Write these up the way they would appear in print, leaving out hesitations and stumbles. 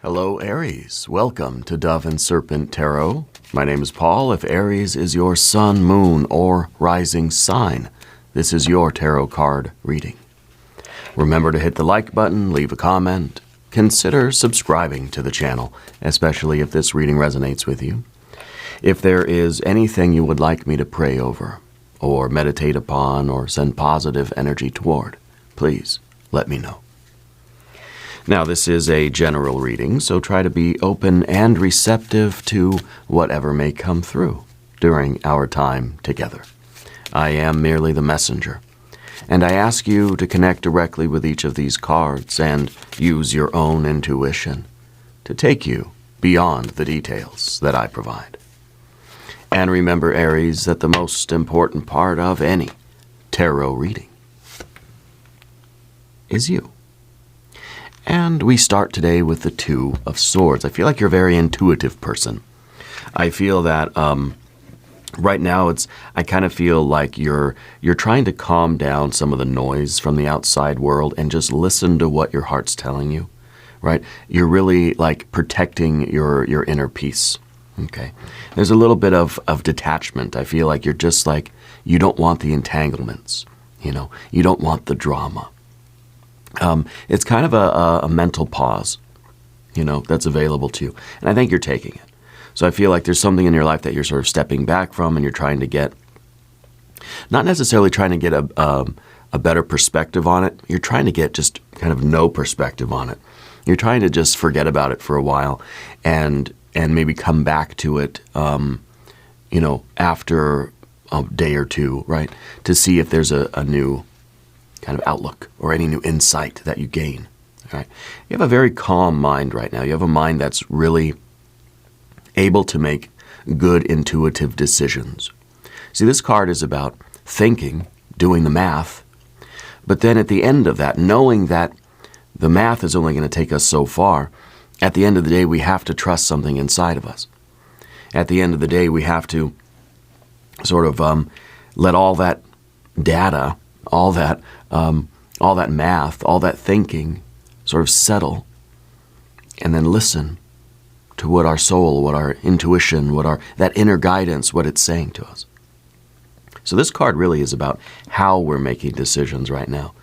Hello, Aries. Welcome to Dove and Serpent Tarot. My name is Paul. If Aries is your sun, moon, or rising sign, this is your tarot card reading. Remember to hit the like button, leave a comment. Consider subscribing to the channel, especially if this reading resonates with you. If there is anything you would like me to pray over, or meditate upon, or send positive energy toward, please let me know. Now, this is a general reading, so try to be open and receptive to whatever may come through during our time together. I am merely the messenger, and I ask you to connect directly with each of these cards and use your own intuition to take you beyond the details that I provide. And remember, Aries, that the most important part of any tarot reading is you. And we start today with the Two of Swords. I feel like you're a very intuitive person. I feel that right now I kind of feel like you're trying to calm down some of the noise from the outside world and just listen to what your heart's telling you, right? You're really like protecting your inner peace, okay? There's a little bit of detachment. I feel like you're just like, you don't want the entanglements, you know? You don't want the drama. It's kind of a mental pause, you know, that's available to you. And I think you're taking it. So I feel like there's something in your life that you're sort of stepping back from and you're trying to get, not necessarily trying to get a better perspective on it. You're trying to get just kind of no perspective on it. You're trying to just forget about it for a while and maybe come back to it, you know, after a day or two, right? To see if there's a new kind of outlook or any new insight that you gain. All right? You have a very calm mind right now. You have a mind that's really able to make good intuitive decisions. See, this card is about thinking, doing the math, but then at the end of that, knowing that the math is only going to take us so far, at the end of the day, we have to trust something inside of us. At the end of the day, we have to sort of let all that data, all that math, all that thinking sort of settle, and then listen to what our soul, what our intuition, that inner guidance, what it's saying to us. So this card really is about how we're making decisions right now.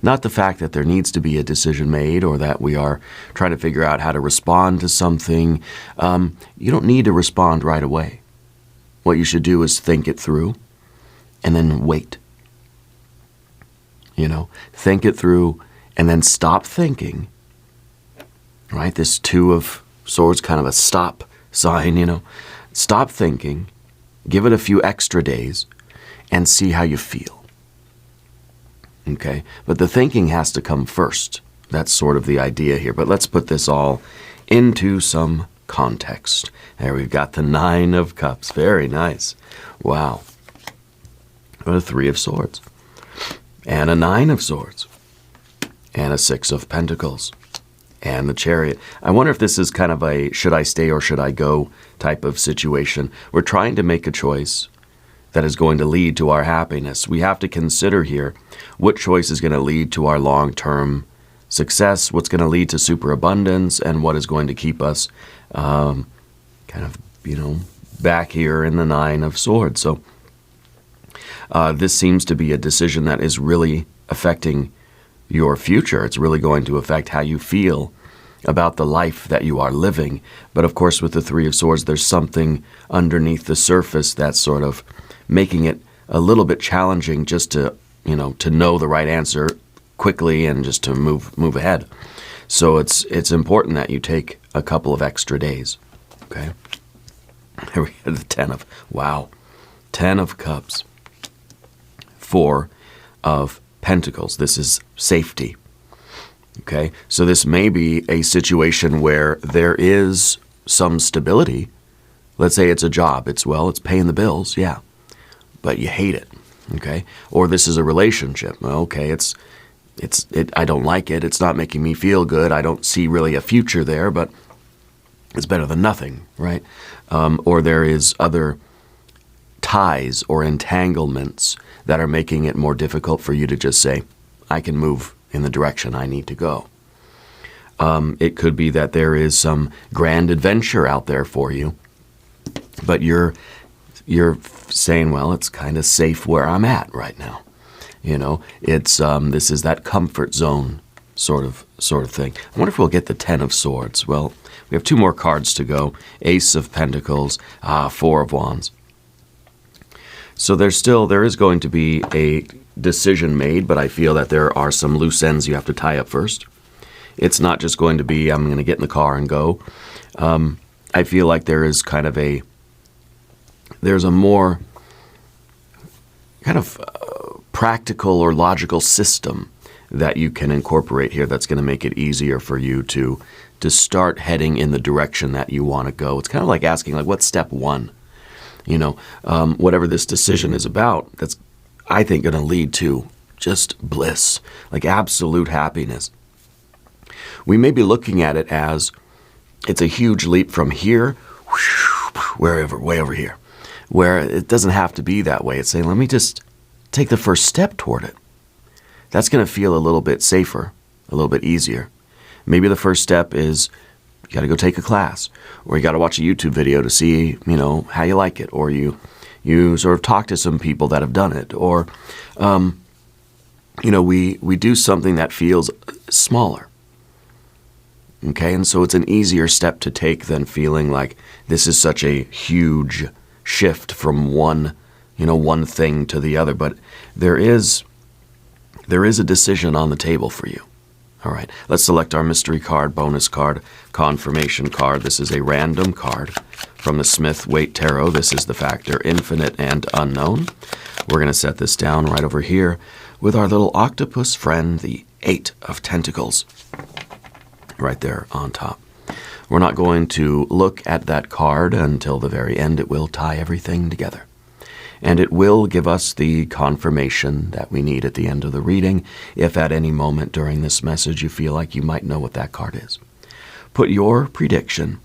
Not the fact that there needs to be a decision made or that we are trying to figure out how to respond to something. You don't need to respond right away. What you should do is think it through and then wait. You know, think it through and then stop thinking, right? This Two of Swords, kind of a stop sign, you know. Stop thinking, give it a few extra days, and see how you feel. Okay? But the thinking has to come first. That's sort of the idea here. But let's put this all into some context. There we've got the Nine of Cups. Very nice. Wow. The Three of Swords. And a Nine of Swords, and a Six of Pentacles, and the Chariot. I wonder if this is kind of a should I stay or should I go type of situation. We're trying to make a choice that is going to lead to our happiness. We have to consider here what choice is going to lead to our long-term success, what's going to lead to superabundance, and what is going to keep us kind of, you know, back here in the Nine of Swords. So this seems to be a decision that is really affecting your future. It's really going to affect how you feel about the life that you are living. But of course, with the Three of Swords, there's something underneath the surface that's sort of making it a little bit challenging just to, you know, to know the right answer quickly and just to move ahead. So it's important that you take a couple of extra days. Okay. Here we have the Ten of Cups. Four of Pentacles. This is safety. Okay, so this may be a situation where there is some stability. Let's say it's a job. It's paying the bills, yeah, but you hate it. Okay, or this is a relationship. Okay, I don't like it. It's not making me feel good. I don't see really a future there, but it's better than nothing, right? Or there is other ties or entanglements that are making it more difficult for you to just say, I can move in the direction I need to go. It could be that there is some grand adventure out there for you, but you're saying, well, it's kind of safe where I'm at right now. You know, it's this is that comfort zone sort of thing. I wonder if we'll get the Ten of Swords. Well, we have 2 more cards to go. Ace of Pentacles, 4 of Wands. So there is going to be a decision made, but I feel that there are some loose ends you have to tie up first. It's not just going to be, I'm going to get in the car and go. I feel like there is kind of there's a more kind of practical or logical system that you can incorporate here that's going to make it easier for you to start heading in the direction that you want to go. It's kind of like asking, like, what's step 1? You know, whatever this decision is about, that's, I think, going to lead to just bliss, like absolute happiness. We may be looking at it as it's a huge leap from here, way over here, where it doesn't have to be that way. It's saying, let me just take the first step toward it. That's going to feel a little bit safer, a little bit easier. Maybe the first step is you got to go take a class, or you got to watch a YouTube video to see, you know, how you like it, or you sort of talk to some people that have done it, or, you know, we do something that feels smaller. Okay, and so it's an easier step to take than feeling like this is such a huge shift from one thing to the other. But there is a decision on the table for you. All right, let's select our mystery card, bonus card, confirmation card. This is a random card from the Smith-Waite Tarot. This is the factor infinite and unknown. We're going to set this down right over here with our little octopus friend, the 8 of Tentacles, right there on top. We're not going to look at that card until the very end. It will tie everything together. And it will give us the confirmation that we need at the end of the reading, if at any moment during this message you feel like you might know what that card is. Put your prediction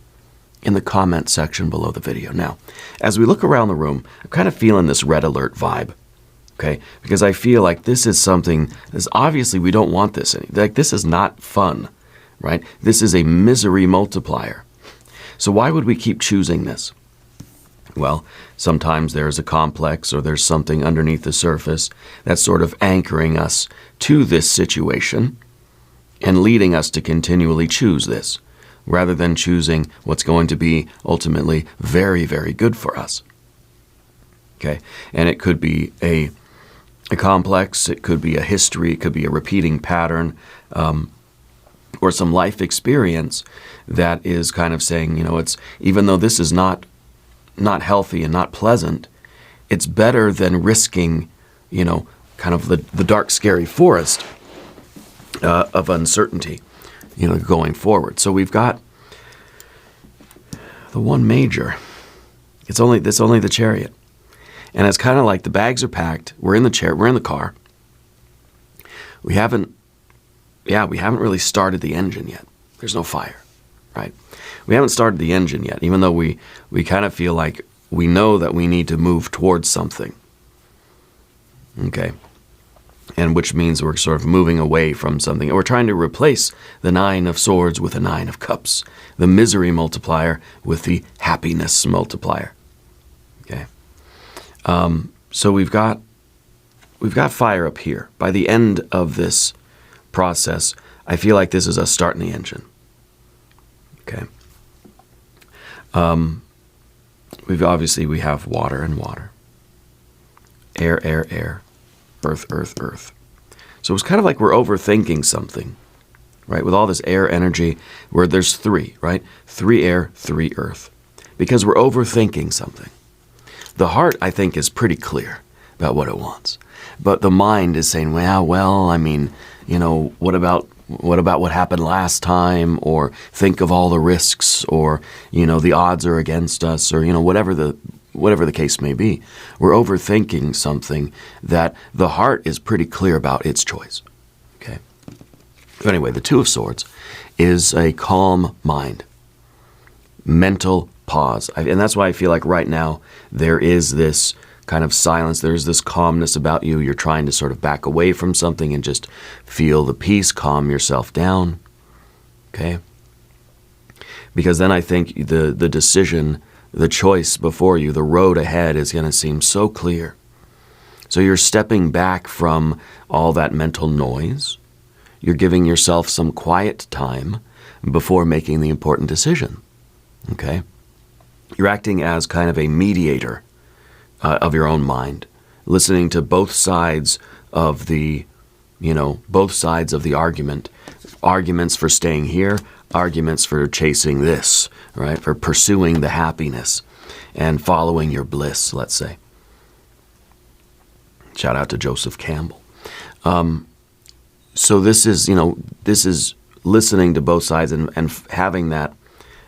in the comment section below the video. Now, as we look around the room, I'm kind of feeling this red alert vibe, okay? Because I feel like this is something, obviously we don't want this. Like, this is not fun, right? This is a misery multiplier. So why would we keep choosing this? Well, sometimes there's a complex or there's something underneath the surface that's sort of anchoring us to this situation and leading us to continually choose this, rather than choosing what's going to be ultimately very, very good for us. Okay? And it could be a complex, it could be a history, it could be a repeating pattern, or some life experience that is kind of saying, you know, it's, even though this is not healthy and not pleasant, it's better than risking, you know, kind of the dark, scary forest of uncertainty, you know, going forward. So we've got the one major. It's only the Chariot. And it's kind of like the bags are packed. We're in the car. We haven't really started the engine yet. There's no fire, right? We haven't started the engine yet, even though we kind of feel like we know that we need to move towards something. Okay. And which means we're sort of moving away from something. And we're trying to replace the 9 of Swords with a 9 of Cups, the misery multiplier with the happiness multiplier. Okay. So we've got fire up here. By the end of this process, I feel like this is us starting the engine. Okay. We have water and water, air, air, air, earth, earth, earth. So it's kind of like we're overthinking something, right? With all this air energy, where there's 3, right? 3 air, 3 earth, because we're overthinking something. The heart, I think, is pretty clear about what it wants, but the mind is saying, well, I mean, you know, what about what happened last time, or think of all the risks, or, you know, the odds are against us, or, you know, whatever the case may be. We're overthinking something that the heart is pretty clear about its choice. Okay. But anyway, the 2 of Swords is a calm mind, mental pause. And that's why I feel like right now there is this kind of silence. There's this calmness about you. You're trying to sort of back away from something and just feel the peace, calm yourself down. Okay? Because then I think the decision, the choice before you, the road ahead is going to seem so clear. So you're stepping back from all that mental noise. You're giving yourself some quiet time before making the important decision. Okay? You're acting as kind of a mediator of your own mind, listening to both sides of the, both sides of the argument. Arguments for staying here, arguments for chasing this, right? For pursuing the happiness and following your bliss, let's say. Shout out to Joseph Campbell. So this is, this is listening to both sides and having that,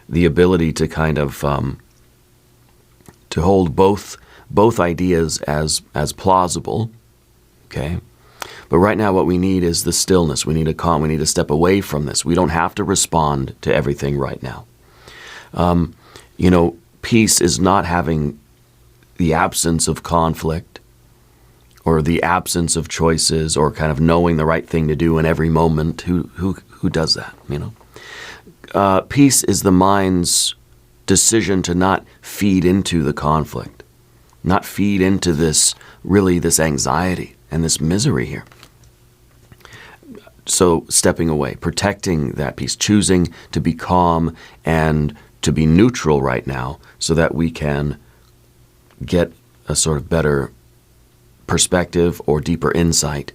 the ability to kind of, to hold both ideas as plausible, okay? But right now what we need is the stillness. We need a calm. We need to step away from this. We don't have to respond to everything right now. Peace is not having the absence of conflict or the absence of choices or kind of knowing the right thing to do in every moment. Who does that, Peace is the mind's decision to not feed into the conflict, not feed into this anxiety and this misery here. So stepping away, protecting that peace, choosing to be calm and to be neutral right now so that we can get a sort of better perspective or deeper insight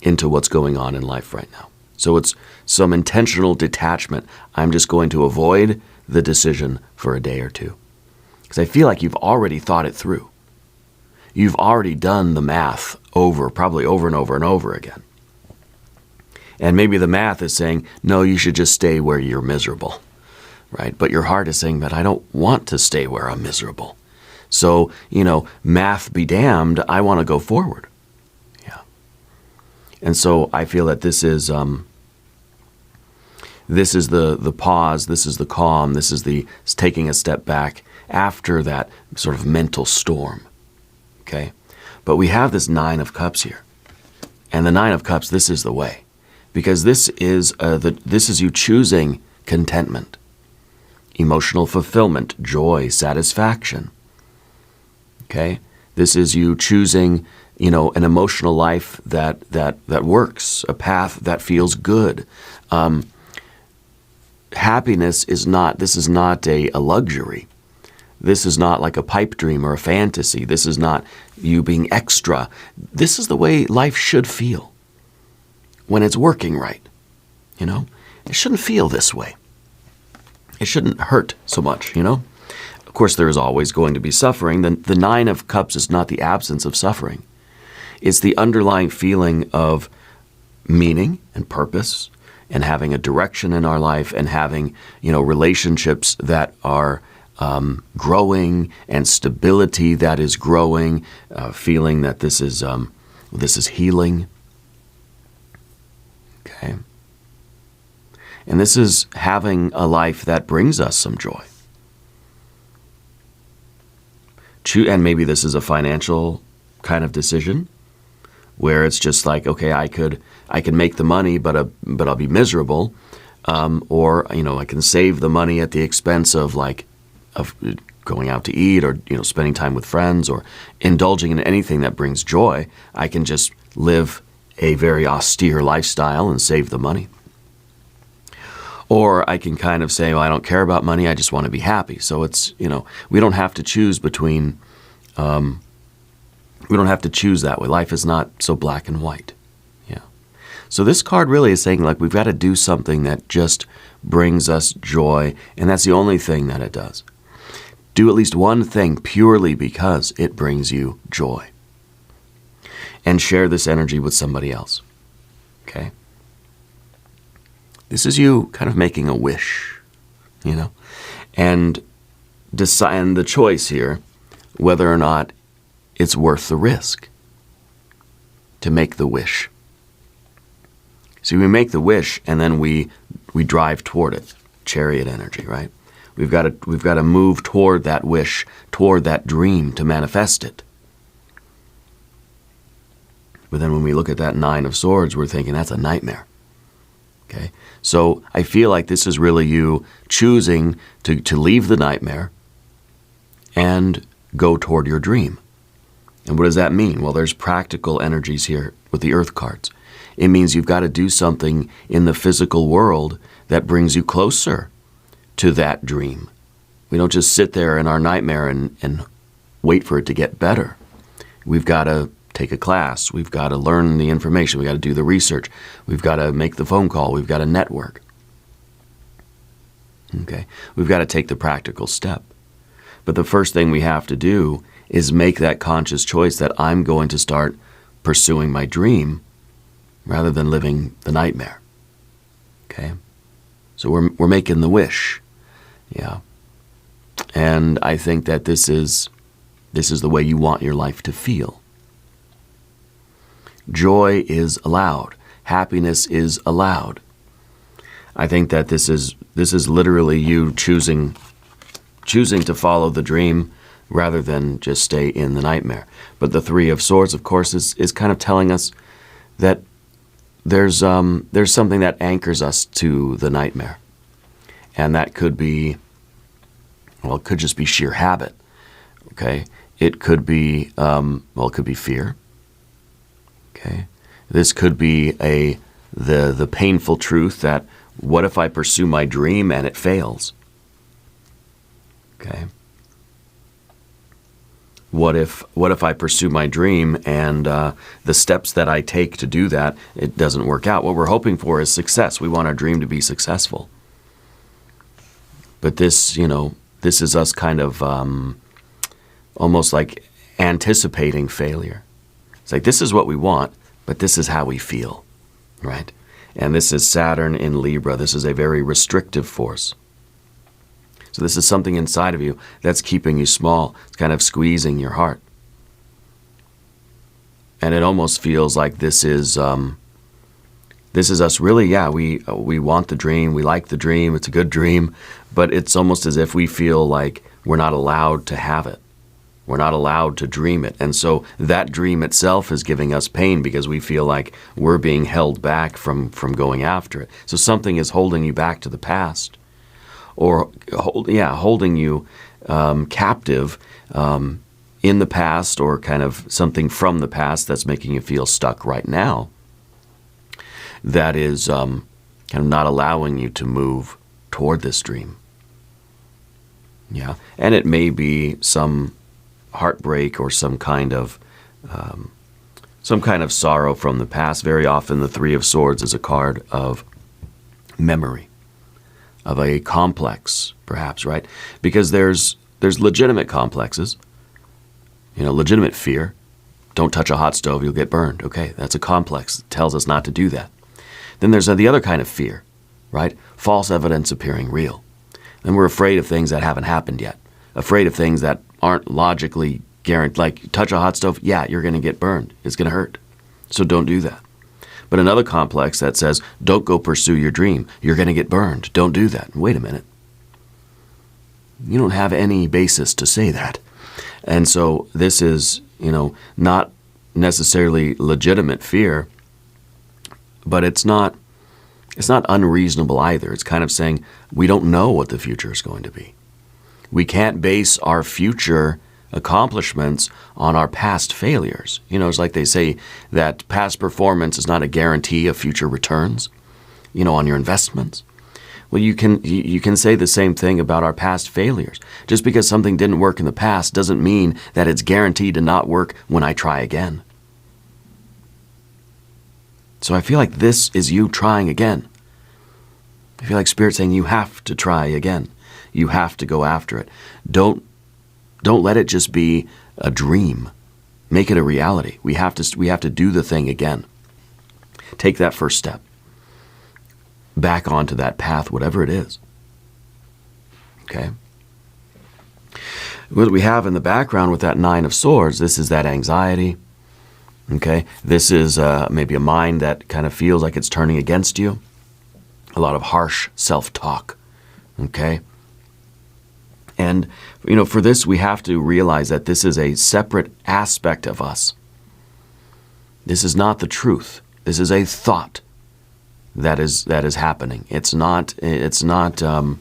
into what's going on in life right now. So it's some intentional detachment. I'm just going to avoid the decision for a day or two. Because I feel like you've already thought it through. You've already done the math probably over and over and over again. And maybe the math is saying, no, you should just stay where you're miserable, right? But your heart is saying, but I don't want to stay where I'm miserable. So, math be damned, I want to go forward. Yeah. And so I feel that this is the pause, this is the calm, this is the taking a step back after that sort of mental storm. Okay? But we have this Nine of Cups here. And the Nine of Cups, this is the way. Because this is you choosing contentment, emotional fulfillment, joy, satisfaction. Okay? This is you choosing, an emotional life that works, a path that feels good. Happiness is not a luxury. This is not like a pipe dream or a fantasy. This is not you being extra. This is the way life should feel when it's working right. It shouldn't feel this way. It shouldn't hurt so much, Of course, there is always going to be suffering. The Nine of Cups is not the absence of suffering. It's the underlying feeling of meaning and purpose and having a direction in our life and having, relationships that are growing and stability that is growing, feeling that this is healing. Okay. And this is having a life that brings us some joy. And maybe this is a financial kind of decision where it's just like, okay, I could make the money, but I'll be miserable. Or, I can save the money at the expense of going out to eat or, spending time with friends or indulging in anything that brings joy. I can just live a very austere lifestyle and save the money. Or I can kind of say, well, I don't care about money, I just want to be happy. So it's, we don't have to choose between, we don't have to choose that way. Life is not so black and white. Yeah. So this card really is saying, we've got to do something that just brings us joy, and that's the only thing that it does. Do at least one thing purely because it brings you joy. And share this energy with somebody else. Okay? This is you kind of making a wish, and decide the choice here whether or not it's worth the risk to make the wish. So we make the wish and then we drive toward it. Chariot energy, right? We've got to move toward that wish, toward that dream to manifest it. But then when we look at that Nine of Swords, we're thinking that's a nightmare. Okay? So I feel like this is really you choosing to leave the nightmare and go toward your dream. And what does that mean? Well, there's practical energies here with the earth cards. It means you've got to do something in the physical world that brings you closer to that dream. We don't just sit there in our nightmare and wait for it to get better. We've got to take a class. We've got to learn the information. We've got to do the research. We've got to make the phone call. We've got to network. Okay? We've got to take the practical step. But the first thing we have to do is make that conscious choice that I'm going to start pursuing my dream rather than living the nightmare. Okay? So we're making the wish. Yeah. And I think that this is the way you want your life to feel. Joy is allowed. Happiness is allowed. I think that this is literally you choosing to follow the dream rather than just stay in the nightmare. But the Three of Swords, of course, is kind of telling us that there's something that anchors us to the nightmare. And that could be, well, it could just be sheer habit. Okay? It could be, it could be fear. Okay? This could be the painful truth that, what if I pursue my dream and it fails? Okay? What if I pursue my dream and the steps that I take to do that, it doesn't work out? What we're hoping for is success. We want our dream to be successful. But this is us kind of almost like anticipating failure. It's like, this is what we want, but this is how we feel, right? And this is Saturn in Libra. This is a very restrictive force. So this is something inside of you that's keeping you small. It's kind of squeezing your heart. And it almost feels like this is us really, yeah, we want the dream, we like the dream, it's a good dream, but it's almost as if we feel like we're not allowed to have it. We're not allowed to dream it. And so that dream itself is giving us pain because we feel like we're being held back from going after it. So something is holding you back to the past, or holding you captive in the past, or kind of something from the past that's making you feel stuck right now. That is kind of not allowing you to move toward this dream. Yeah, and it may be some heartbreak or some kind of sorrow from the past. Very often the Three of Swords is a card of memory, of a complex, perhaps, right? Because there's legitimate complexes, legitimate fear. Don't touch a hot stove, you'll get burned. Okay, that's a complex. It tells us not to do that. Then there's the other kind of fear, right? False evidence appearing real. Then we're afraid of things that haven't happened yet. Afraid of things that aren't logically guaranteed. Like, touch a hot stove, yeah, you're going to get burned. It's going to hurt. So don't do that. But another complex that says, don't go pursue your dream. You're going to get burned. Don't do that. Wait a minute. You don't have any basis to say that. And so this is, not necessarily legitimate fear, but it's not unreasonable either. It's kind of saying we don't know what the future is going to be. We can't base our future accomplishments on our past failures. It's like they say that past performance is not a guarantee of future returns, on your investments. Well, you can say the same thing about our past failures. Just because something didn't work in the past doesn't mean that it's guaranteed to not work when I try again. So I feel like this is you trying again. I feel like Spirit's saying you have to try again. You have to go after it. Don't let it just be a dream. Make it a reality. We have to do the thing again. Take that first step. Back onto that path, whatever it is. Okay? What we have in the background with that Nine of Swords, this is that anxiety. Okay? This is maybe a mind that kind of feels like it's turning against you. A lot of harsh self-talk. Okay? And, for this, we have to realize that this is a separate aspect of us. This is not the truth. This is a thought. that is happening. It's not the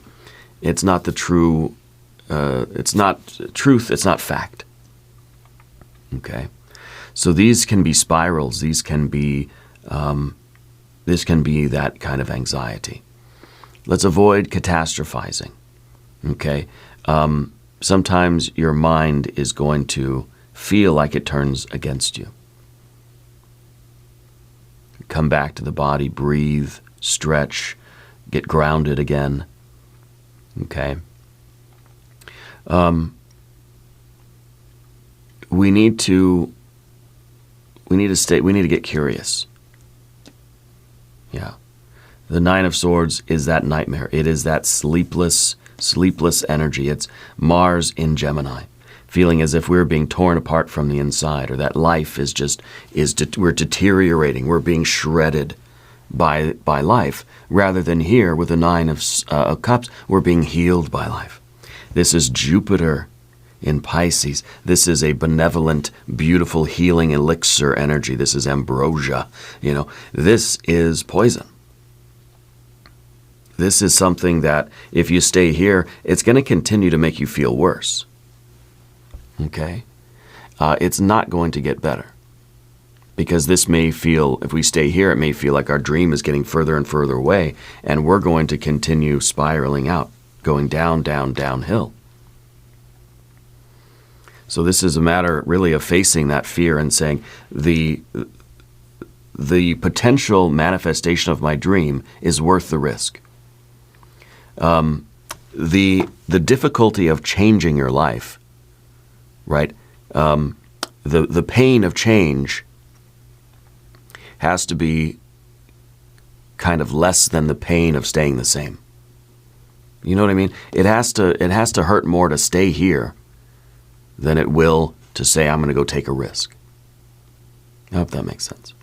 true. It's not truth. It's not fact. Okay, so these can be spirals. These can be. This can be that kind of anxiety. Let's avoid catastrophizing. Okay, sometimes your mind is going to feel like it turns against you. Come back to the body, breathe, stretch, get grounded again. Okay. We need to get curious. Yeah. The Nine of Swords is that nightmare. It is that sleepless energy. It's Mars in Gemini, feeling as if we're being torn apart from the inside, or that life we're deteriorating. We're being shredded by life, rather than here with the Nine of Cups, we're being healed by life. This is Jupiter in Pisces. This is a benevolent, beautiful, healing elixir energy. This is ambrosia. This is poison. This is something that if you stay here, it's going to continue to make you feel worse. Okay? It's not going to get better. Because this may feel, if we stay here, it may feel like our dream is getting further and further away, and we're going to continue spiraling out, going down, downhill. So this is a matter really of facing that fear and saying, the potential manifestation of my dream is worth the risk. The difficulty of changing your life, right? The pain of change has to be kind of less than the pain of staying the same. You know what I mean? It has to hurt more to stay here than it will to say I'm going to go take a risk. I hope that makes sense.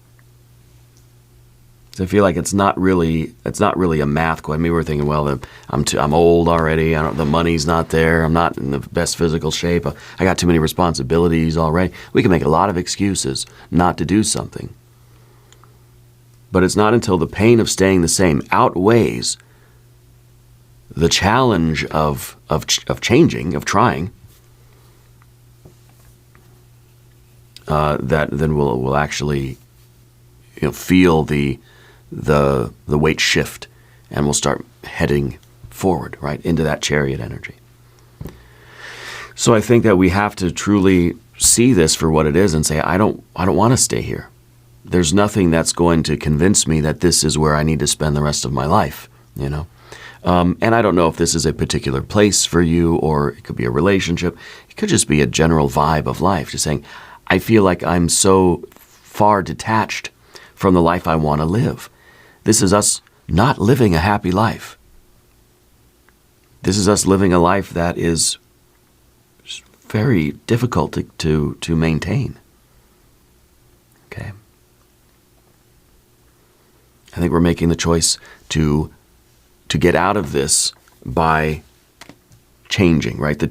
So I feel like it's not really a math question. Maybe we're thinking, well, I'm old already. The money's not there. I'm not in the best physical shape. I got too many responsibilities already. We can make a lot of excuses not to do something. But it's not until the pain of staying the same outweighs the challenge of changing, of trying, that then we'll actually feel the weight shift, and we'll start heading forward, right, into that chariot energy. So I think that we have to truly see this for what it is and say, I don't want to stay here. There's nothing that's going to convince me that this is where I need to spend the rest of my life, And I don't know if this is a particular place for you, or it could be a relationship. It could just be a general vibe of life, just saying, I feel like I'm so far detached from the life I want to live. This is us not living a happy life. This is us living a life that is very difficult to maintain. Okay. I think we're making the choice to get out of this by changing, right?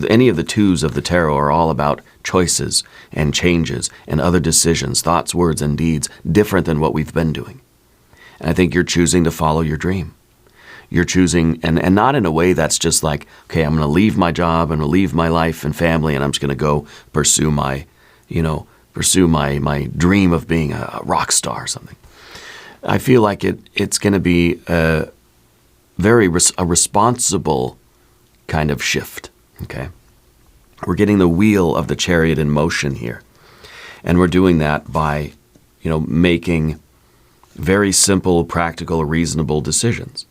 Any of the twos of the tarot are all about choices and changes and other decisions, thoughts, words, and deeds different than what we've been doing. And I think you're choosing to follow your dream. You're choosing, and not in a way that's just like, okay, I'm going to leave my job, I'm going to leave my life and family, and I'm just going to go pursue my dream of being a rock star or something. I feel like it's going to be a responsible kind of shift. Okay, we're getting the wheel of the chariot in motion here, and we're doing that by, making very simple, practical, reasonable decisions.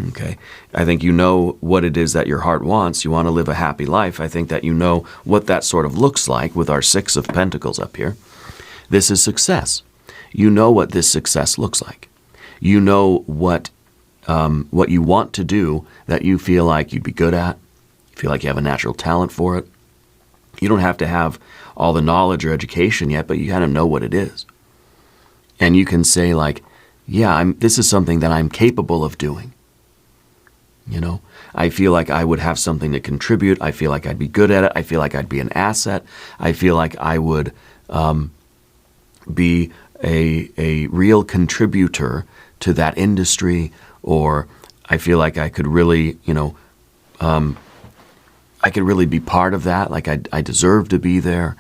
Okay, I think you know what it is that your heart wants. You want to live a happy life. I think that you know what that sort of looks like with our Six of Pentacles up here. This is success. You know what this success looks like. You know what you want to do that you feel like you'd be good at, feel like you have a natural talent for it. You don't have to have all the knowledge or education yet, but you kind of know what it is. And you can say like, yeah, this is something that I'm capable of doing. I feel like I would have something to contribute. I feel like I'd be good at it. I feel like I'd be an asset. I feel like I would be a real contributor to that industry, or I feel like I could really, I could really be part of that, like I deserve to be there.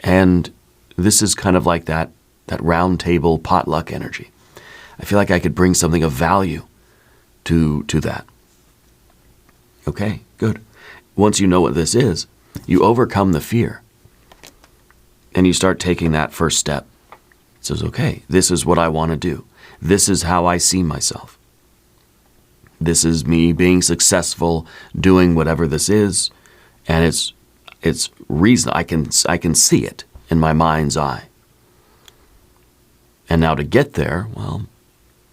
And this is kind of like that round table potluck energy. I feel like I could bring something of value to that. Okay, good. Once you know what this is, you overcome the fear. And you start taking that first step. It says, okay, this is what I want to do. This is how I see myself. This is me being successful, doing whatever this is, and it's reason I can see it in my mind's eye. And now to get there, well,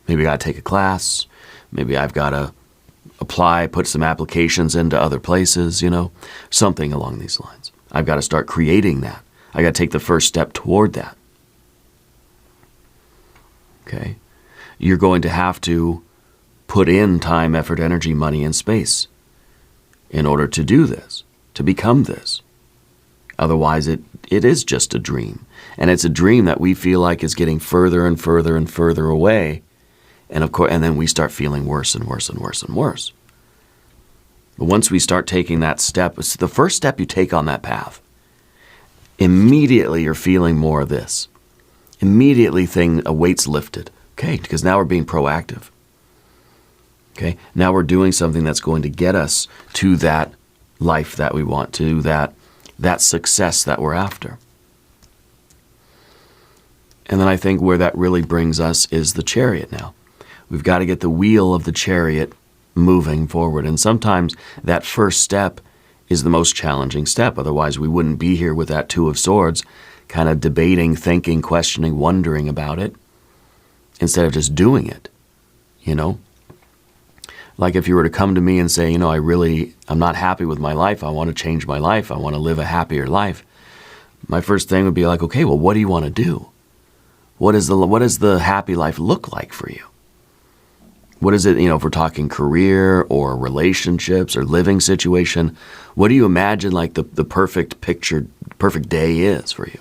maybe I got to take a class, maybe I've got to apply, put some applications into other places, something along these lines. I've got to start creating that. I got to take the first step toward that. Okay? You're going to have to put in time, effort, energy, money, and space in order to do this, to become this. Otherwise, it is just a dream. And it's a dream that we feel like is getting further and further and further away. And of course, and then we start feeling worse and worse and worse and worse. But once we start taking that step, it's the first step you take on that path. Immediately you're feeling more of this. Immediately a weight's lifted. Okay, because now we're being proactive. Okay, now we're doing something that's going to get us to that life that we want, to that success that we're after. And then I think where that really brings us is the chariot now. We've got to get the wheel of the chariot moving forward. And sometimes that first step is the most challenging step. Otherwise, we wouldn't be here with that Two of Swords, kind of debating, thinking, questioning, wondering about it, instead of just doing it, Like if you were to come to me and say, I'm not happy with my life. I want to change my life. I want to live a happier life. My first thing would be like, okay, well, what do you want to do? What does the happy life look like for you? What is it, if we're talking career or relationships or living situation, what do you imagine like the perfect day is for you?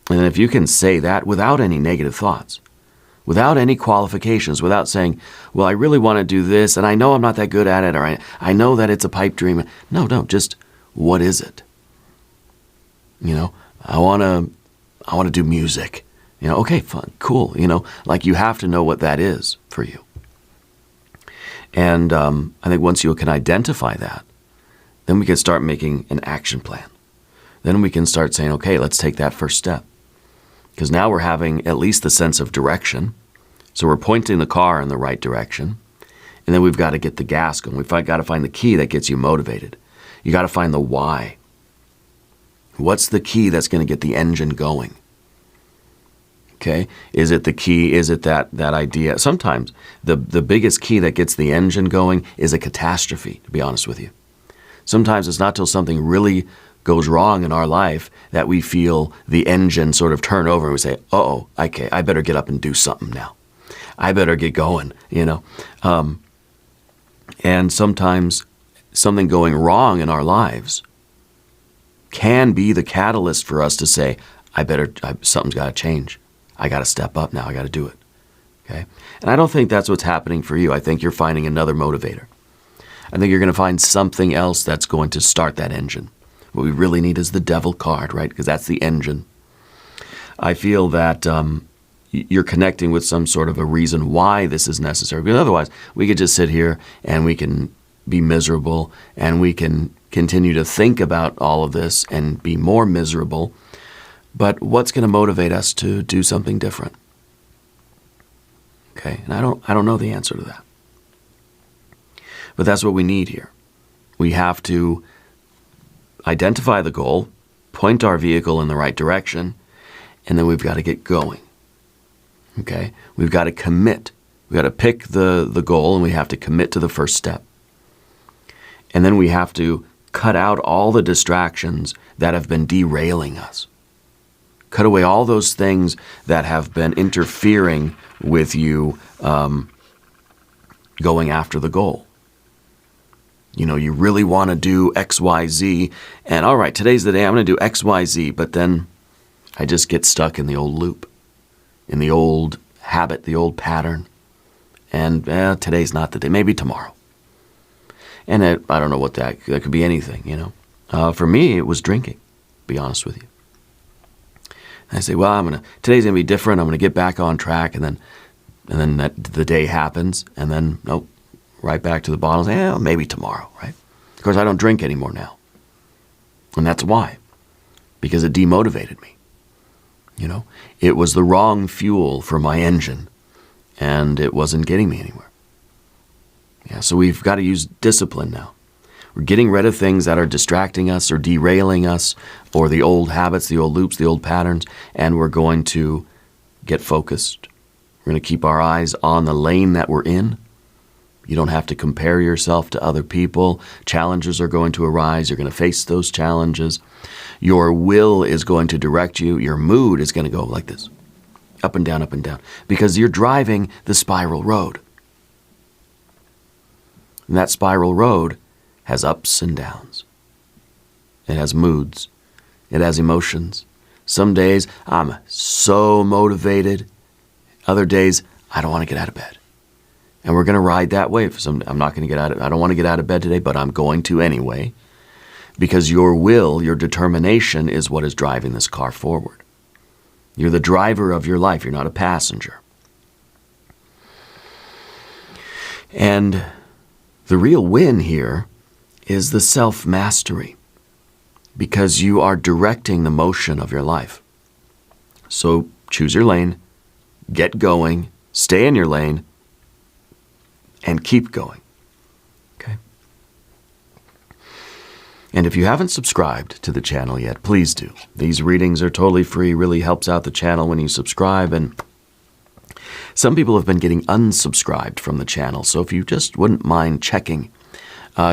And if you can say that without any negative thoughts, without any qualifications, without saying, well, I really want to do this, and I know I'm not that good at it, or I know that it's a pipe dream. No, just what is it? I want to do music. Okay, fun, cool. Like you have to know what that is for you. And I think once you can identify that, then we can start making an action plan. Then we can start saying, okay, let's take that first step. Because now we're having at least the sense of direction. So we're pointing the car in the right direction. And then we've got to get the gas going. We've got to find the key that gets you motivated. You got to find the why. What's the key that's going to get the engine going? Okay? Is it the key? Is it that idea? Sometimes the biggest key that gets the engine going is a catastrophe, to be honest with you. Sometimes it's not till something really goes wrong in our life that we feel the engine sort of turn over and we say, uh-oh, okay, I better get up and do something now. I better get going, And sometimes something going wrong in our lives can be the catalyst for us to say, something's got to change. I got to step up now. I got to do it. Okay? And I don't think that's what's happening for you. I think you're finding another motivator. I think you're going to find something else that's going to start that engine. What we really need is the devil card, right? Because that's the engine. I feel that you're connecting with some sort of a reason why this is necessary. Because otherwise, we could just sit here and we can be miserable and we can continue to think about all of this and be more miserable. But what's going to motivate us to do something different? Okay, and I don't know the answer to that. But that's what we need here. We have to identify the goal, point our vehicle in the right direction, and then we've got to get going. Okay? We've got to commit. We've got to pick the goal, and we have to commit to the first step. And then we have to cut out all the distractions that have been derailing us. Cut away all those things that have been interfering with you going after the goal. You really want to do X, Y, Z, and all right, today's the day I'm going to do X, Y, Z, but then I just get stuck in the old loop, in the old habit, the old pattern. And today's not the day, maybe tomorrow. And I don't know what that could be anything, you know. For me, it was drinking, to be honest with you. And I say, well, today's going to be different. I'm going to get back on track. And then the day happens. And then, nope, right back to the bottle. Maybe tomorrow, right? Of course, I don't drink anymore now. And that's why. Because it demotivated me. You know, it was the wrong fuel for my engine. And it wasn't getting me anywhere. Yeah, so we've got to use discipline now. We're getting rid of things that are distracting us or derailing us, or the old habits, the old loops, the old patterns, and we're going to get focused. We're going to keep our eyes on the lane that we're in. You don't have to compare yourself to other people. Challenges are going to arise. You're going to face those challenges. Your will is going to direct you. Your mood is going to go like this, up and down, because you're driving the spiral road. And that spiral road has ups and downs. It has moods. It has emotions. Some days I'm so motivated. Other days I don't want to get out of bed. And we're going to ride that wave. I'm not going to I don't want to get out of bed today, but I'm going to anyway. Because your will, your determination is what is driving this car forward. You're the driver of your life. You're not a passenger. And the real win here is the self-mastery, because you are directing the motion of your life. So choose your lane, get going, stay in your lane, and keep going. Okay? And if you haven't subscribed to the channel yet, please do. These readings are totally free, really helps out the channel when you subscribe. And some people have been getting unsubscribed from the channel, so if you just wouldn't mind checking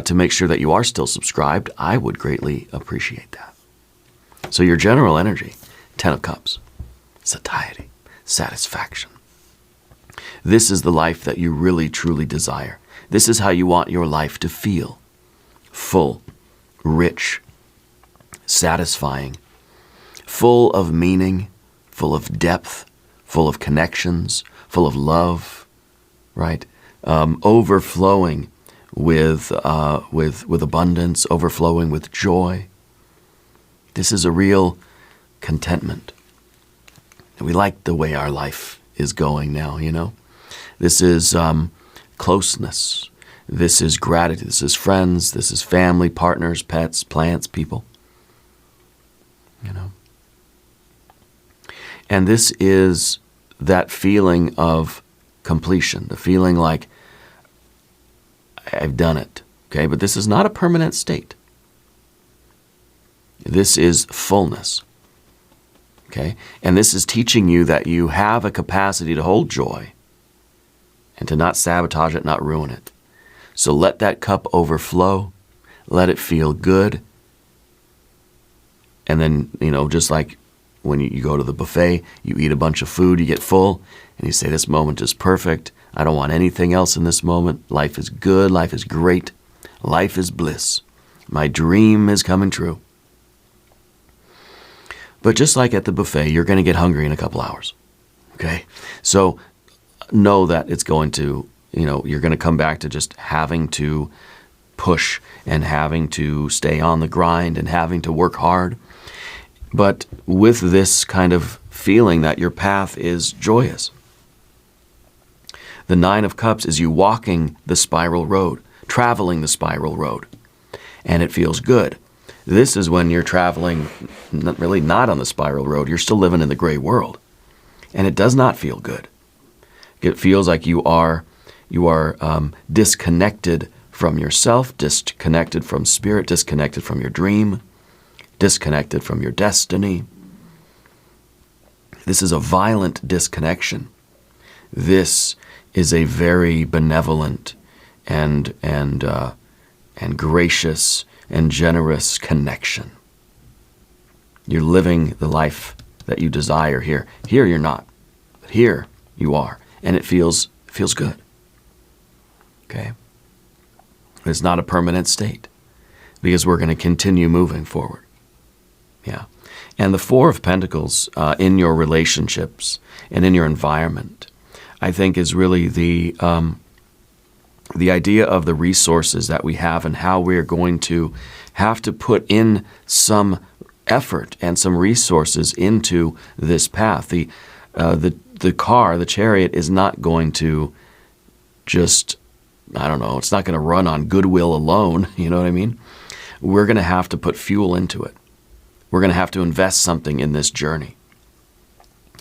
to make sure that you are still subscribed, I would greatly appreciate that. So your general energy, 10 of Cups, satiety, satisfaction. This is the life that you really, truly desire. This is how you want your life to feel. Full, rich, satisfying, full of meaning, full of depth, full of connections, full of love, right? Overflowing with abundance, overflowing with joy. This is a real contentment. And we like the way our life is going now, you know. This is closeness. This is gratitude. This is friends. This is family, partners, pets, plants, people. You know. And this is that feeling of completion, the feeling like I've done it. Okay, but this is not a permanent state. This is fullness. Okay, and this is teaching you that you have a capacity to hold joy and to not sabotage it, not ruin it. So let that cup overflow. Let it feel good. And then, you know, just like when you go to the buffet, you eat a bunch of food, you get full, and you say, this moment is perfect. I don't want anything else in this moment. Life is good. Life is great. Life is bliss. My dream is coming true. But just like at the buffet, you're going to get hungry in a couple hours. Okay? So know that it's going to, you know, you're going to come back to just having to push and having to stay on the grind and having to work hard. But with this kind of feeling that your path is joyous. The 9 of Cups is you walking the spiral road, traveling the spiral road, and it feels good. This is when you're traveling really not on the spiral road. You're still living in the gray world, and it does not feel good. It feels like you are disconnected from yourself, disconnected from spirit, disconnected from your dream, disconnected from your destiny. This is a violent disconnection. This is a very benevolent and gracious and generous connection. You're living the life that you desire here. Here you're not, but here you are, and it feels good. Okay? It's not a permanent state because we're going to continue moving forward. Yeah. And the Four of Pentacles in your relationships and in your environment, I think, is really the idea of the resources that we have and how we're going to have to put in some effort and some resources into this path. The car, the chariot, is not going to just, I don't know, it's not going to run on goodwill alone, you know what I mean? We're going to have to put fuel into it. We're going to have to invest something in this journey.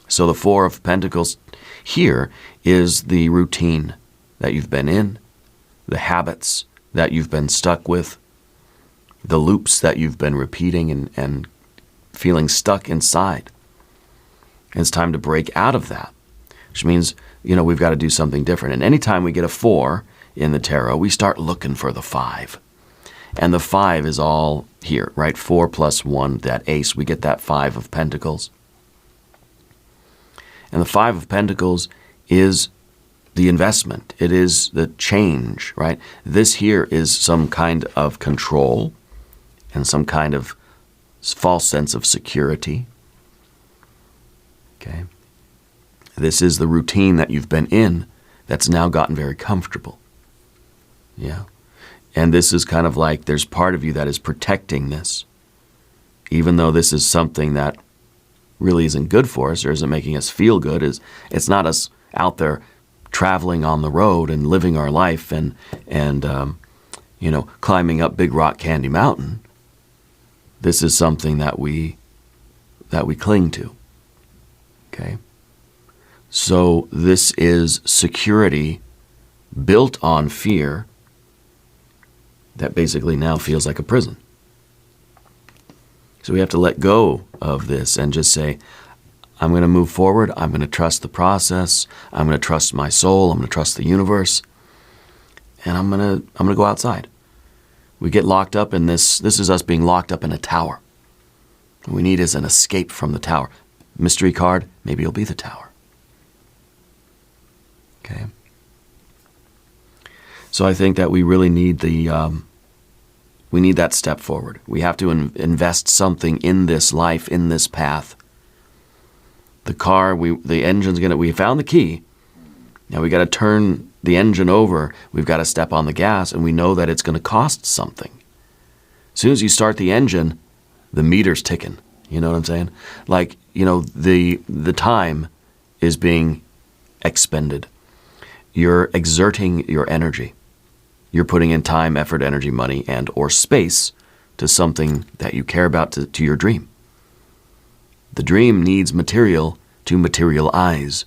So the Four of Pentacles here is the routine that you've been in, the habits that you've been stuck with, the loops that you've been repeating and feeling stuck inside. And it's time to break out of that, which means, we've got to do something different. And anytime we get a 4 in the tarot, we start looking for the 5. And the 5 is all here, right? 4 plus 1, that ace, we get that 5 of Pentacles. And the 5 of Pentacles is the investment. It is the change, right? This here is some kind of control and some kind of false sense of security. Okay? This is the routine that you've been in that's now gotten very comfortable. Yeah. And this is kind of like there's part of you that is protecting this, even though this is something that really isn't good for us or isn't making us feel good. It's not us out there traveling on the road and living our life and climbing up Big Rock Candy Mountain. This is something that we cling to. Okay? So this is security built on fear that basically now feels like a prison. So we have to let go of this and just say, I'm going to move forward. I'm going to trust the process. I'm going to trust my soul. I'm going to trust the universe. And I'm going to go outside. We get locked up in this. This is us being locked up in a tower. What we need is an escape from the tower. Mystery card, maybe you'll be the tower. Okay. So I think that we really need we need that step forward. We have to invest something in this life, in this path. The car, the engine's we found the key. Now we got to turn the engine over. We've got to step on the gas, and we know that it's going to cost something. As soon as you start the engine, the meter's ticking. You know what I'm saying? Like, the time is being expended. You're exerting your energy. You're putting in time, effort, energy, money, and or space to something that you care about, to your dream. The dream needs material to materialize.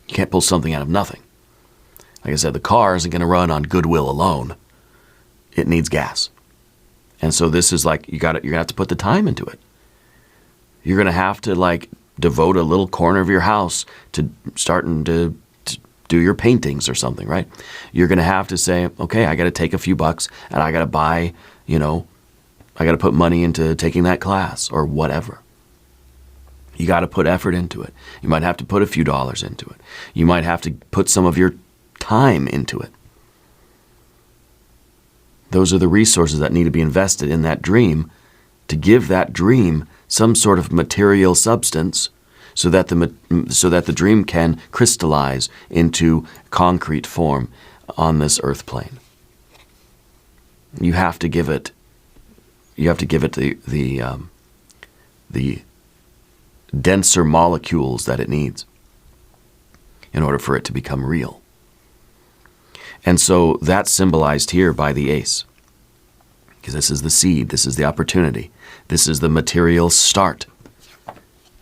You can't pull something out of nothing. Like I said, the car isn't going to run on goodwill alone. It needs gas. And so this is like, you're going to have to put the time into it. You're going to have to devote a little corner of your house to starting to do your paintings or something, right? You're going to have to say, okay, I got to take a few bucks and I got to buy, I got to put money into taking that class or whatever. You got to put effort into it. You might have to put a few dollars into it. You might have to put some of your time into it. Those are the resources that need to be invested in that dream to give that dream some sort of material substance so that the dream can crystallize into concrete form on this earth plane. You have to give it the denser molecules that it needs in order for it to become real. And so that's symbolized here by the ace. Because this is the seed, this is the opportunity, this is the material start.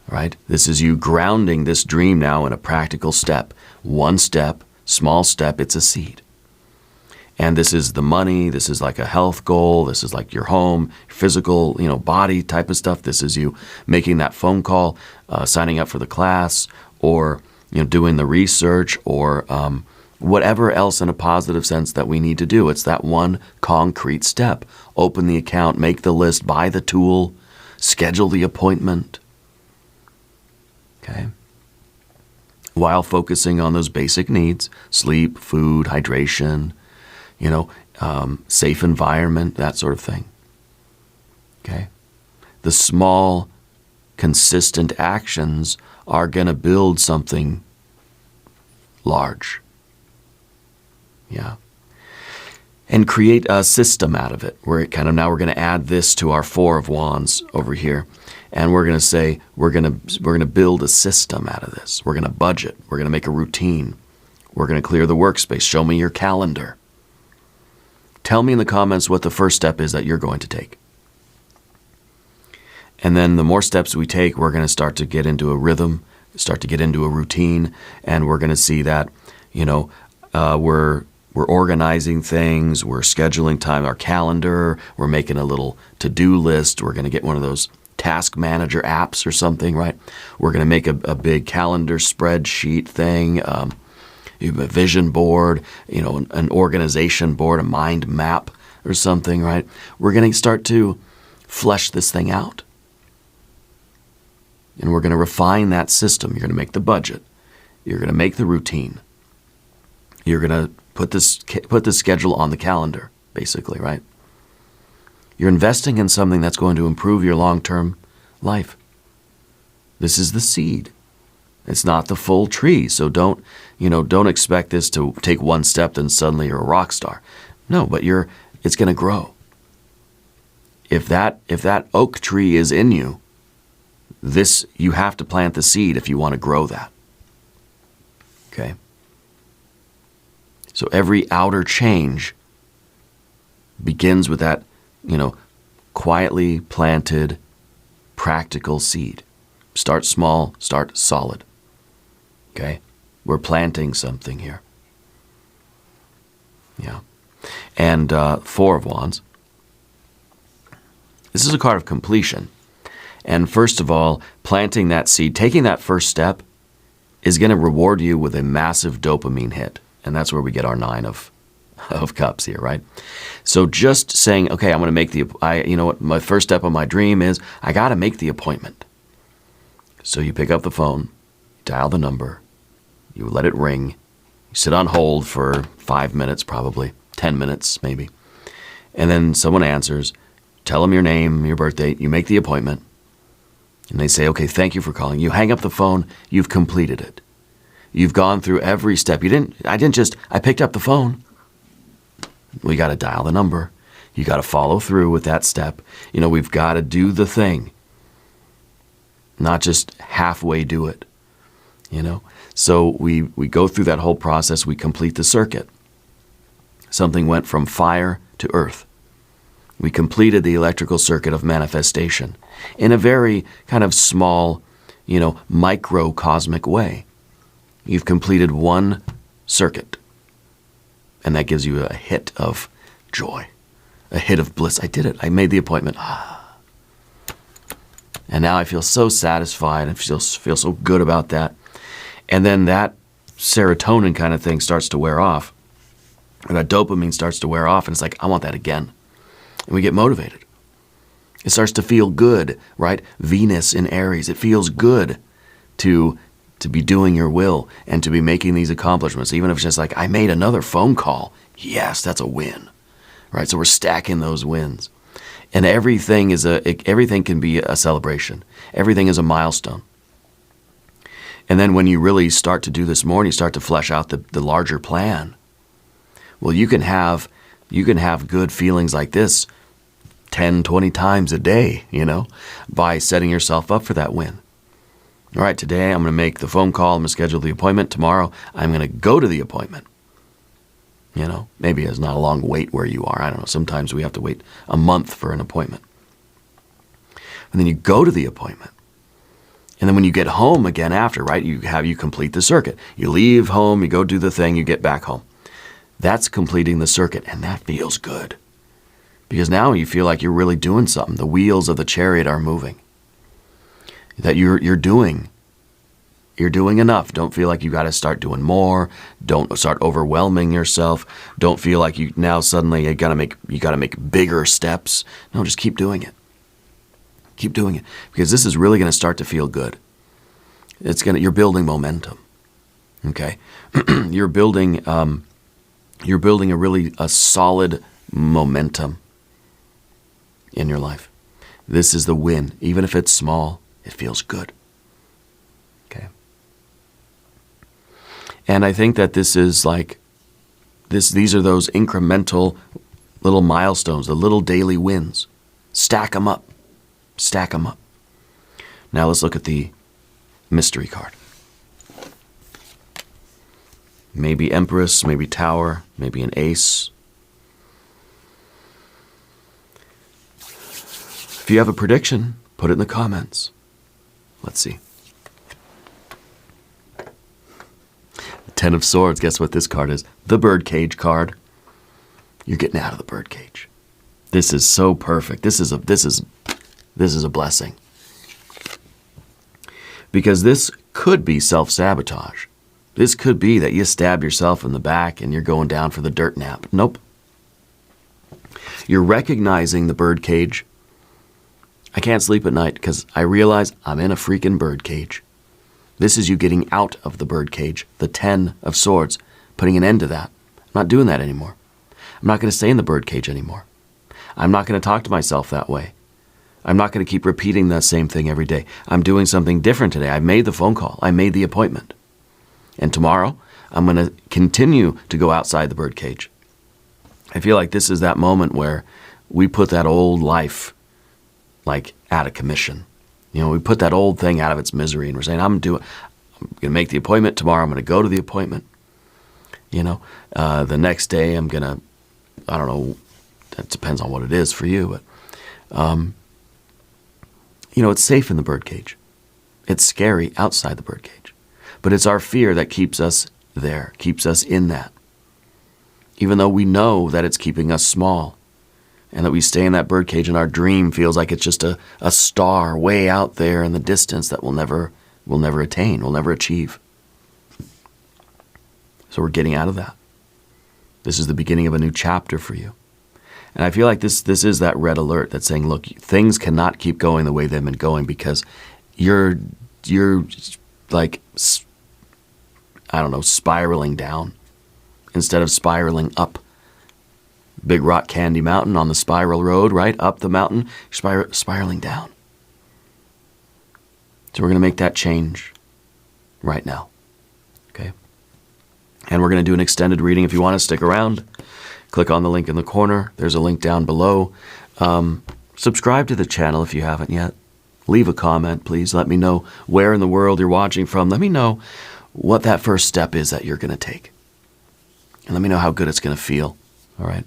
Right? This is you grounding this dream now in a practical step. One step, small step, it's a seed. And this is the money, this is like a health goal, this is like your home, physical, body type of stuff. This is you making that phone call, signing up for the class, or doing the research, or whatever else in a positive sense that we need to do. It's that one concrete step. Open the account, make the list, buy the tool, schedule the appointment. Okay? While focusing on those basic needs, sleep, food, hydration, safe environment, that sort of thing. Okay? the small, consistent actions are going to build something large. Yeah. And create a system out of it. We're going to add this to our Four of Wands over here. And we're going to say, we're going to build a system out of this. We're going to budget. We're going to make a routine. We're going to clear the workspace. Show me your calendar. Tell me in the comments what the first step is that you're going to take. And then the more steps we take, we're going to start to get into a rhythm, start to get into a routine, and we're going to see that, we're organizing things, we're scheduling time, our calendar, we're making a little to-do list, we're going to get one of those task manager apps or something, right? We're going to make a big calendar spreadsheet thing, a vision board, an organization board, a mind map or something, right? We're going to start to flesh this thing out. And we're going to refine that system. You're going to make the budget. You're going to make the routine. You're going to put the schedule on the calendar, basically, right? You're investing in something that's going to improve your long-term life. This is the seed. It's not the full tree. So don't expect this to take one step and suddenly you're a rock star. No, but it's going to grow. If that oak tree is in you, you have to plant the seed if you want to grow that. Okay? So every outer change begins with that, quietly planted, practical seed. Start small, start solid. Okay? We're planting something here. Yeah. And Four of Wands. This is a card of completion. And first of all, planting that seed, taking that first step is going to reward you with a massive dopamine hit. And that's where we get our Nine of Cups here, right? So just saying, okay, I'm going to make my first step of my dream is I got to make the appointment. So you pick up the phone, dial the number, you let it ring, you sit on hold for 5 minutes, probably 10 minutes, maybe. And then someone answers, tell them your name, your birth date, you make the appointment. And they say, okay, thank you for calling. You hang up the phone, you've completed it. You've gone through every step. I picked up the phone. We got to dial the number. You got to follow through with that step. We've got to do the thing. Not just halfway do it. So we go through that whole process. We complete the circuit. Something went from fire to earth. We completed the electrical circuit of manifestation in a very kind of small, microcosmic way. You've completed one circuit, and that gives you a hit of joy, a hit of bliss. I did it. I made the appointment. And now I feel so satisfied and feel so good about that. And then that serotonin kind of thing starts to wear off, or that dopamine starts to wear off, and it's like, I want that again. And we get motivated. It starts to feel good, right? Venus in Aries. It feels good to be doing your will and to be making these accomplishments. Even if it's just like, I made another phone call. Yes, that's a win, right? So we're stacking those wins. And everything can be a celebration. Everything is a milestone. And then when you really start to do this more and you start to flesh out the larger plan, well, you can have good feelings like this 10, 20 times a day, by setting yourself up for that win. All right, today I'm going to make the phone call. I'm going to schedule the appointment. Tomorrow I'm going to go to the appointment. Maybe it's not a long wait where you are. I don't know. Sometimes we have to wait a month for an appointment. And then you go to the appointment. And then when you get home again after, right, you complete the circuit. You leave home, you go do the thing, you get back home. That's completing the circuit, and that feels good. Because now you feel like you're really doing something. The wheels of the chariot are moving. That you're doing enough. Don't feel like you got to start doing more. Don't start overwhelming yourself. Don't feel like you now suddenly you got to make bigger steps. No, just keep doing it. Keep doing it, because this is really going to start to feel good. You're building momentum. Okay, you're building a solid momentum in your life. This is the win. Even if it's small, it feels good. Okay. And I think that this is like, these are those incremental little milestones, the little daily wins. Stack them up. Stack them up. Now let's look at the mystery card. Maybe Empress, maybe Tower, maybe an Ace. If you have a prediction, put it in the comments. Let's see. The Ten of Swords, guess what this card is? The Birdcage card. You're getting out of the birdcage. This is so perfect. This is a blessing. Because this could be self-sabotage. This could be that you stab yourself in the back and you're going down for the dirt nap. Nope. You're recognizing the birdcage. I can't sleep at night because I realize I'm in a freaking birdcage. This is you getting out of the birdcage. The Ten of Swords. Putting an end to that. I'm not doing that anymore. I'm not going to stay in the birdcage anymore. I'm not going to talk to myself that way. I'm not going to keep repeating the same thing every day. I'm doing something different today. I made the phone call. I made the appointment. And tomorrow, I'm going to continue to go outside the birdcage. I feel like this is that moment where we put that old life like out of commission. You know, we put that old thing out of its misery and we're saying, I'm going to make the appointment tomorrow. I'm going to go to the appointment. You know, the next day I'm going to, I don't know, that depends on what it is for you, but, you know, it's safe in the birdcage. It's scary outside the birdcage. But it's our fear that keeps us there, keeps us in that. Even though we know that it's keeping us small and that we stay in that birdcage and our dream feels like it's just a star way out there in the distance that we'll never attain, we'll never achieve. So we're getting out of that. This is the beginning of a new chapter for you. And I feel like this is that red alert that's saying, look, things cannot keep going the way they've been going because you're like, I don't know, spiraling down instead of spiraling up. Big rock candy mountain on the spiral road, right? Up the mountain, spiraling down. So we're going to make that change right now. Okay? And we're going to do an extended reading. If you want to stick around, click on the link in the corner. There's a link down below. Subscribe to the channel if you haven't yet. Leave a comment, please. Let me know where in the world you're watching from. Let me know what that first step is that you're going to take. And let me know how good it's going to feel. All right?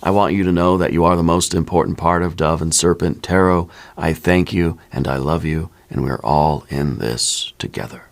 I want you to know that you are the most important part of Dove and Serpent Tarot. I thank you and I love you, and we're all in this together.